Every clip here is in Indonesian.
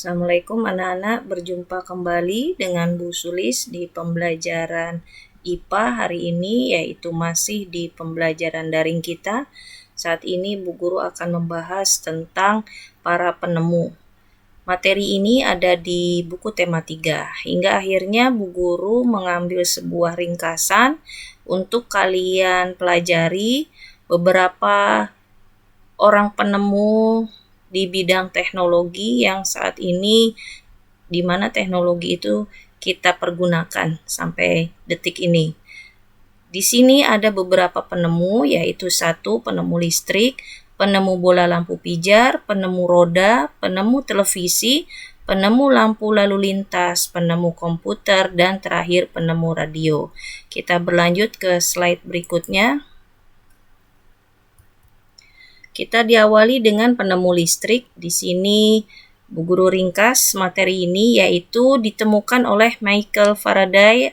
Assalamualaikum anak-anak, berjumpa kembali dengan Bu Sulis di pembelajaran IPA hari ini, yaitu masih di pembelajaran daring kita. Saat ini Bu Guru akan membahas tentang para penemu. Materi ini ada di buku tema 3. Hingga akhirnya Bu Guru mengambil sebuah ringkasan untuk kalian pelajari beberapa orang penemu di bidang teknologi yang saat ini di mana teknologi itu kita pergunakan sampai detik ini. Di sini ada beberapa penemu, yaitu 1. Penemu listrik, penemu bola lampu pijar, penemu roda, penemu televisi, penemu lampu lalu lintas, penemu komputer, dan terakhir penemu radio. Kita berlanjut ke slide berikutnya. Kita diawali dengan penemu listrik. Di sini Bu Guru ringkas materi ini, yaitu ditemukan oleh Michael Faraday.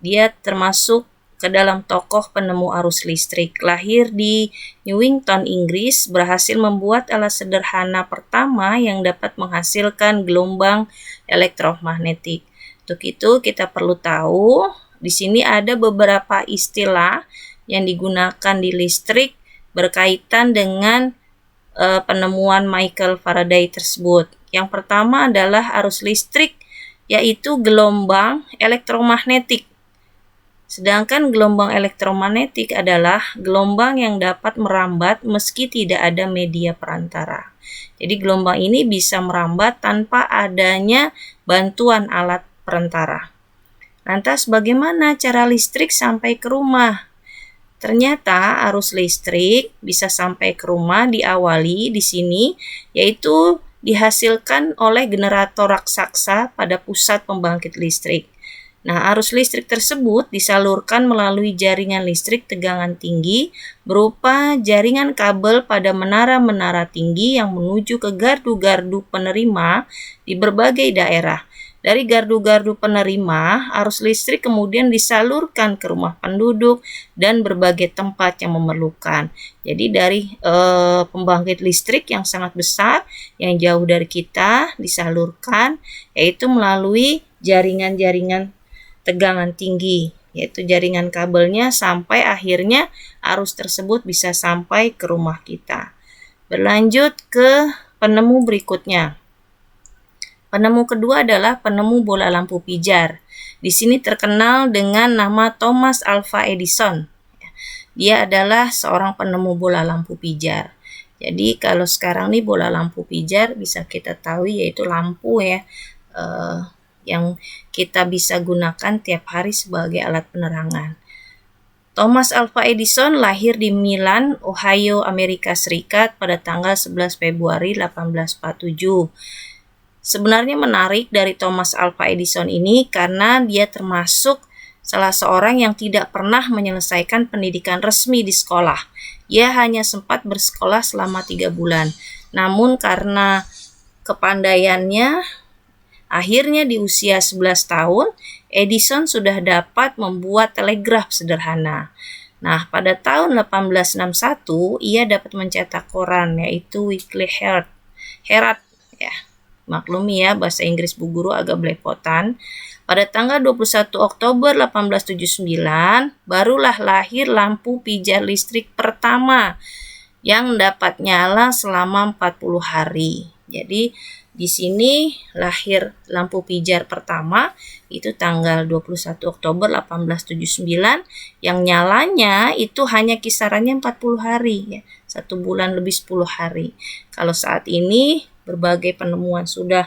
Dia termasuk ke dalam tokoh penemu arus listrik. Lahir di Newington, Inggris, berhasil membuat alat sederhana pertama yang dapat menghasilkan gelombang elektromagnetik. Untuk itu kita perlu tahu, di sini ada beberapa istilah yang digunakan di listrik berkaitan dengan penemuan Michael Faraday tersebut. Yang pertama adalah arus listrik, yaitu gelombang elektromagnetik. Sedangkan gelombang elektromagnetik adalah gelombang yang dapat merambat meski tidak ada media perantara. Jadi gelombang ini bisa merambat tanpa adanya bantuan alat perantara. Lantas bagaimana cara listrik sampai ke rumah? Ternyata arus listrik bisa sampai ke rumah diawali di sini, yaitu dihasilkan oleh generator raksasa pada pusat pembangkit listrik. Nah, arus listrik tersebut disalurkan melalui jaringan listrik tegangan tinggi berupa jaringan kabel pada menara-menara tinggi yang menuju ke gardu-gardu penerima di berbagai daerah. Dari gardu-gardu penerima, arus listrik kemudian disalurkan ke rumah penduduk dan berbagai tempat yang memerlukan. Jadi dari pembangkit listrik yang sangat besar, yang jauh dari kita, disalurkan, yaitu melalui jaringan-jaringan tegangan tinggi, yaitu jaringan kabelnya, sampai akhirnya arus tersebut bisa sampai ke rumah kita. Berlanjut ke penemu berikutnya. Penemu kedua adalah penemu bola lampu pijar. Di sini terkenal dengan nama Thomas Alva Edison. Dia adalah seorang penemu bola lampu pijar. Jadi kalau sekarang nih bola lampu pijar bisa kita tahu yaitu lampu yang kita bisa gunakan tiap hari sebagai alat penerangan. Thomas Alva Edison lahir di Milan, Ohio, Amerika Serikat pada tanggal 11 Februari 1847. Sebenarnya menarik dari Thomas Alva Edison ini karena dia termasuk salah seorang yang tidak pernah menyelesaikan pendidikan resmi di sekolah. Ia hanya sempat bersekolah selama 3 bulan. Namun karena kepandaiannya, akhirnya di usia 11 tahun, Edison sudah dapat membuat telegraf sederhana. Nah, pada tahun 1861, ia dapat mencetak koran, yaitu Weekly Herald. Ya. Maklumi ya, bahasa Inggris Bu Guru agak belepotan. Pada tanggal 21 Oktober 1879, barulah lahir lampu pijar listrik pertama yang dapat nyala selama 40 hari. Jadi di sini lahir lampu pijar pertama itu tanggal 21 Oktober 1879, yang nyalanya itu hanya kisarannya 40 hari ya, 1 bulan lebih 10 hari. Kalau saat ini berbagai penemuan sudah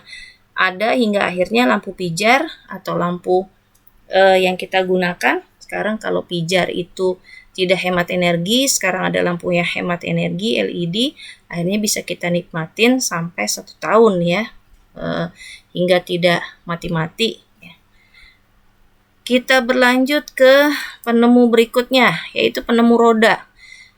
ada hingga akhirnya lampu pijar atau lampu yang kita gunakan. Sekarang kalau pijar itu tidak hemat energi, sekarang ada lampu yang hemat energi LED, akhirnya bisa kita nikmatin sampai 1 tahun ya, hingga tidak mati-mati. Kita berlanjut ke penemu berikutnya, yaitu penemu roda.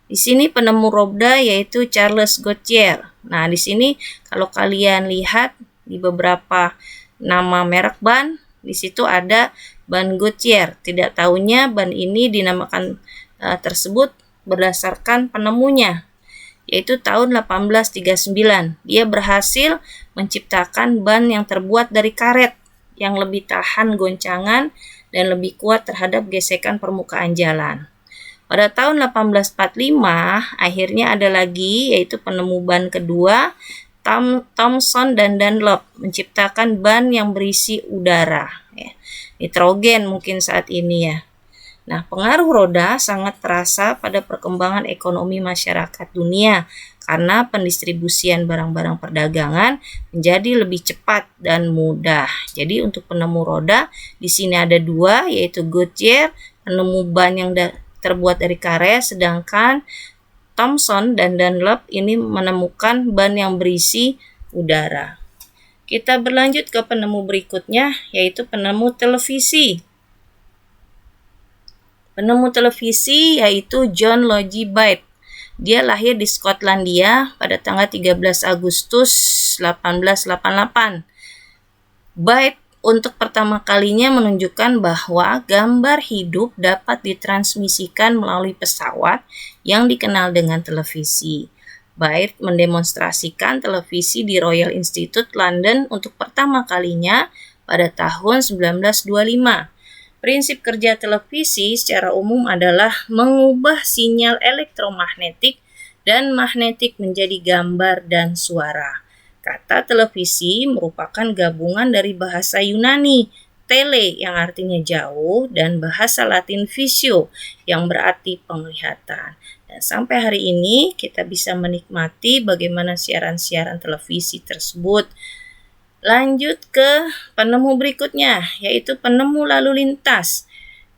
Di sini penemu roda yaitu Charles Goodyear. Nah, di sini kalau kalian lihat di beberapa nama merek ban, di situ ada ban Goodyear. Tidak tahunya ban ini dinamakan tersebut berdasarkan penemunya, yaitu tahun 1839. Dia berhasil menciptakan ban yang terbuat dari karet yang lebih tahan goncangan dan lebih kuat terhadap gesekan permukaan jalan. Pada tahun 1845, akhirnya ada lagi, yaitu penemu ban kedua, Thomson dan Dunlop, menciptakan ban yang berisi udara, ya. Nitrogen mungkin saat ini ya. Nah, pengaruh roda sangat terasa pada perkembangan ekonomi masyarakat dunia karena pendistribusian barang-barang perdagangan menjadi lebih cepat dan mudah. Jadi untuk penemu roda di sini ada dua, yaitu Goodyear, penemu ban yang terbuat dari karet, sedangkan Thomson dan Dunlop ini menemukan ban yang berisi udara. Kita berlanjut ke penemu berikutnya, yaitu penemu televisi. Penemu televisi yaitu John Logie Baird. Dia lahir di Skotlandia pada tanggal 13 Agustus 1888. Baird untuk pertama kalinya menunjukkan bahwa gambar hidup dapat ditransmisikan melalui pesawat yang dikenal dengan televisi. Baird mendemonstrasikan televisi di Royal Institute London untuk pertama kalinya pada tahun 1925. Prinsip kerja televisi secara umum adalah mengubah sinyal elektromagnetik dan magnetik menjadi gambar dan suara. Kata televisi merupakan gabungan dari bahasa Yunani, tele yang artinya jauh, dan bahasa Latin visio yang berarti penglihatan. Dan sampai hari ini kita bisa menikmati bagaimana siaran-siaran televisi tersebut. Lanjut ke penemu berikutnya, yaitu penemu lalu lintas.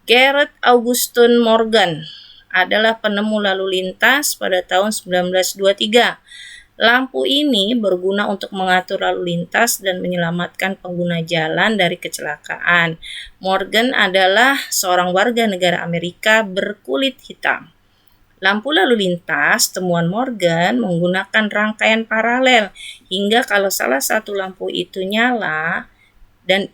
Gareth Augustin Morgan adalah penemu lalu lintas pada tahun 1923. Lampu ini berguna untuk mengatur lalu lintas dan menyelamatkan pengguna jalan dari kecelakaan. Morgan adalah seorang warga negara Amerika berkulit hitam. Lampu lalu lintas temuan Morgan menggunakan rangkaian paralel hingga kalau salah satu lampu itu nyala dan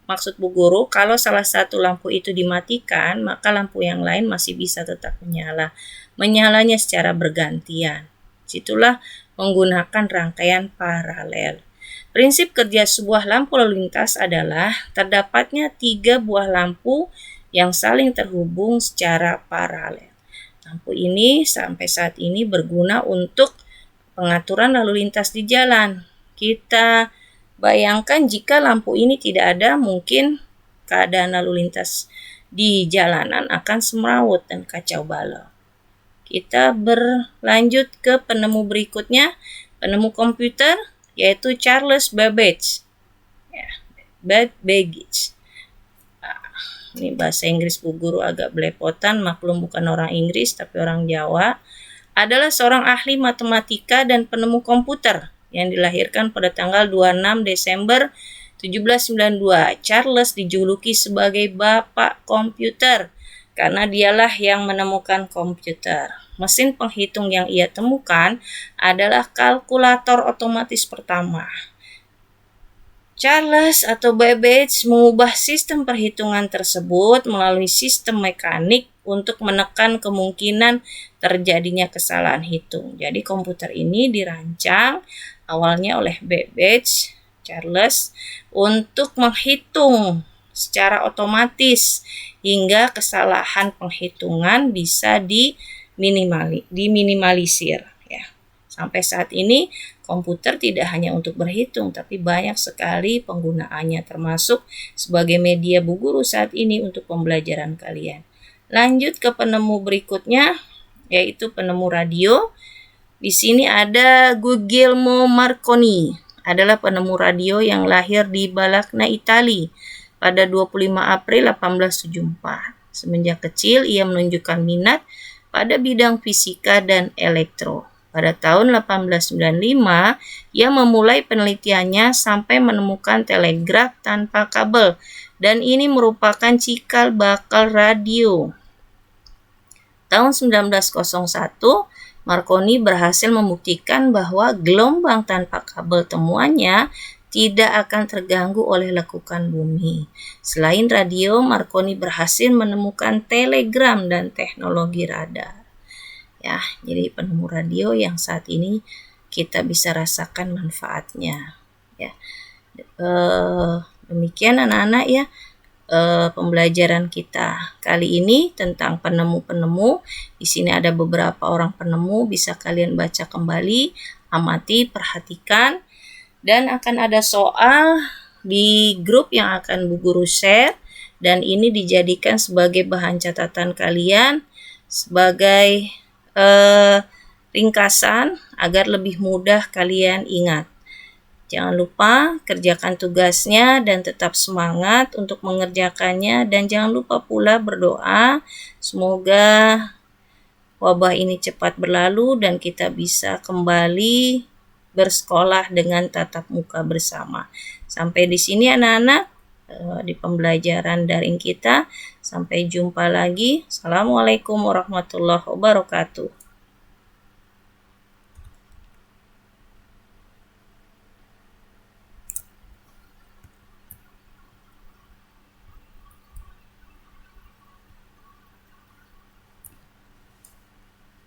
maksud Bu Guru, kalau salah satu lampu itu dimatikan, maka lampu yang lain masih bisa tetap menyala. Menyalanya secara bergantian. Situlah menggunakan rangkaian paralel. Prinsip kerja sebuah lampu lalu lintas adalah terdapatnya 3 buah lampu yang saling terhubung secara paralel. Lampu ini sampai saat ini berguna untuk pengaturan lalu lintas di jalan. Kita bayangkan jika lampu ini tidak ada, mungkin keadaan lalu lintas di jalanan akan semrawut dan kacau balau. Kita berlanjut ke penemu berikutnya, penemu komputer, yaitu Charles Babbage. Babbage. Ini bahasa Inggris Bu Guru agak belepotan, maklum bukan orang Inggris tapi orang Jawa. Adalah seorang ahli matematika dan penemu komputer yang dilahirkan pada tanggal 26 Desember 1792. Charles dijuluki sebagai Bapak Komputer karena dialah yang menemukan komputer. Mesin penghitung yang ia temukan adalah kalkulator otomatis pertama. Charles atau Babbage mengubah sistem perhitungan tersebut melalui sistem mekanik untuk menekan kemungkinan terjadinya kesalahan hitung. Jadi komputer ini dirancang awalnya oleh Babbage, Charles, untuk menghitung secara otomatis hingga kesalahan penghitungan bisa diminimalisir. Ya. Sampai saat ini komputer tidak hanya untuk berhitung, tapi banyak sekali penggunaannya, termasuk sebagai media Bu Guru saat ini untuk pembelajaran kalian. Lanjut ke penemu berikutnya, yaitu penemu radio. Di sini ada Guglielmo Marconi, adalah penemu radio yang lahir di Bologna, Italia pada 25 April 1874. Semenjak kecil ia menunjukkan minat pada bidang fisika dan elektro. Pada tahun 1895, ia memulai penelitiannya sampai menemukan telegraf tanpa kabel, dan ini merupakan cikal bakal radio. Tahun 1901, Marconi berhasil membuktikan bahwa gelombang tanpa kabel temuannya tidak akan terganggu oleh lekukan bumi. Selain radio, Marconi berhasil menemukan telegram dan teknologi radar. ya. Jadi penemu radio yang saat ini kita bisa rasakan manfaatnya, ya. Demikian anak-anak ya, pembelajaran kita kali ini tentang penemu-penemu. Di sini ada beberapa orang penemu, bisa kalian baca kembali, amati, perhatikan, dan akan ada soal di grup yang akan Bu Guru share, dan ini dijadikan sebagai bahan catatan kalian sebagai ringkasan agar lebih mudah kalian ingat. Jangan lupa kerjakan tugasnya dan tetap semangat untuk mengerjakannya, dan jangan lupa pula berdoa semoga wabah ini cepat berlalu dan kita bisa kembali bersekolah dengan tatap muka bersama. Sampai di sini anak-anak di pembelajaran daring kita. Sampai jumpa lagi. Assalamualaikum warahmatullahi wabarakatuh.